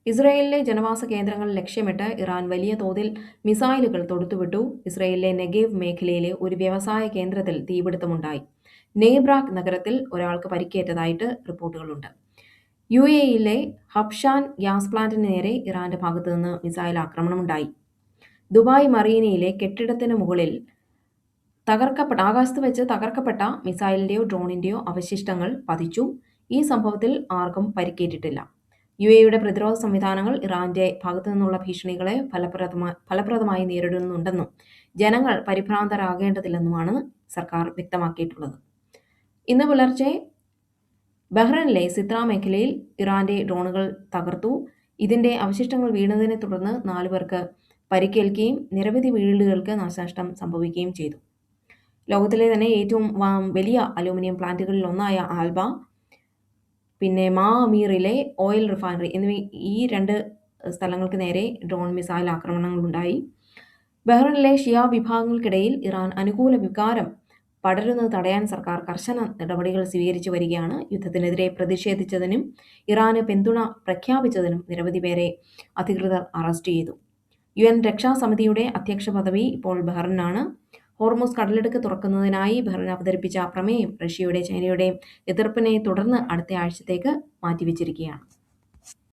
ഇസ്രയേലിലെ ജനവാസ കേന്ദ്രങ്ങൾ ലക്ഷ്യമിട്ട് ഇറാൻ വലിയ തോതിൽ മിസൈലുകൾ തൊടുത്തുവിട്ടു. ഇസ്രയേലിലെ നെഗേവ് മേഖലയിലെ ഒരു വ്യവസായ കേന്ദ്രത്തിൽ തീപിടുത്തമുണ്ടായി. നെയ്ബ്രാക് നഗരത്തിൽ ഒരാൾക്ക് പരിക്കേറ്റതായിട്ട് റിപ്പോർട്ടുകളുണ്ട്. യുഎഇയിലെ ഹബ്ഷാൻ ഗ്യാസ് പ്ലാന്റിന് നേരെ ഇറാന്റെ ഭാഗത്തുനിന്ന് മിസൈൽ ആക്രമണമുണ്ടായി. ദുബായ് മറീനയിലെ കെട്ടിടത്തിന് മുകളിൽ ആകാശത്ത് വെച്ച് തകർക്കപ്പെട്ട മിസൈലിന്റെയോ ഡ്രോണിന്റെയോ അവശിഷ്ടങ്ങൾ പതിച്ചു. ഈ സംഭവത്തിൽ ആർക്കും പരിക്കേറ്റിട്ടില്ല. യുഎഇയുടെ പ്രതിരോധ സംവിധാനങ്ങൾ ഇറാന്റെ ഭാഗത്തുനിന്നുള്ള ഭീഷണികളെ ഫലപ്രദമായി നേരിടുന്നുണ്ടെന്നും ജനങ്ങൾ പരിഭ്രാന്തരാകേണ്ടതില്ലെന്നുമാണ് സർക്കാർ വ്യക്തമാക്കിയിട്ടുള്ളത്. ഇന്ന് പുലർച്ചെ ബഹ്റൈനിലെ സിത്ര മേഖലയിൽ ഇറാന്റെ ഡ്രോണുകൾ തകർത്തു. ഇതിന്റെ അവശിഷ്ടങ്ങൾ വീണതിനെ തുടർന്ന് 4 പേർക്ക് പരിക്കേൽക്കുകയും നിരവധി വീടുകൾക്ക് നാശനഷ്ടം സംഭവിക്കുകയും ചെയ്തു. ലോകത്തിലെ തന്നെ ഏറ്റവും വലിയ അലൂമിനിയം പ്ലാന്റുകളിൽ ഒന്നായ ആൽബ, പിന്നെ അമീറിലെ ഓയിൽ റിഫൈനറി എന്നിവ ഈ 2 സ്ഥലങ്ങൾക്ക് നേരെ ഡ്രോൺ മിസൈൽ ആക്രമണങ്ങളുണ്ടായി. ബഹ്റൈനിലെ ഷിയ വിഭാഗങ്ങൾക്കിടയിൽ ഇറാൻ അനുകൂല വികാരം പടരുന്നത് തടയാൻ സർക്കാർ കർശന നടപടികൾ സ്വീകരിച്ചു വരികയാണ്. യുദ്ധത്തിനെതിരെ പ്രതിഷേധിച്ചതിനും ഇറാന് പിന്തുണ പ്രഖ്യാപിച്ചതിനും നിരവധി പേരെ അധികൃതർ അറസ്റ്റ് ചെയ്തു. UN രക്ഷാസമിതിയുടെ അധ്യക്ഷ പദവി ഇപ്പോൾ ബഹ്റൈനാണ്. ഹോർമുസ് കടലിടുക്ക് തുറക്കുന്നതിനായി ബഹ്റൈൻ അവതരിപ്പിച്ച പ്രമേയം റഷ്യയുടെയും ചൈനയുടെയും എതിർപ്പിനെ തുടർന്ന് അടുത്ത ആഴ്ചത്തേക്ക് മാറ്റിവെച്ചിരിക്കുകയാണ്.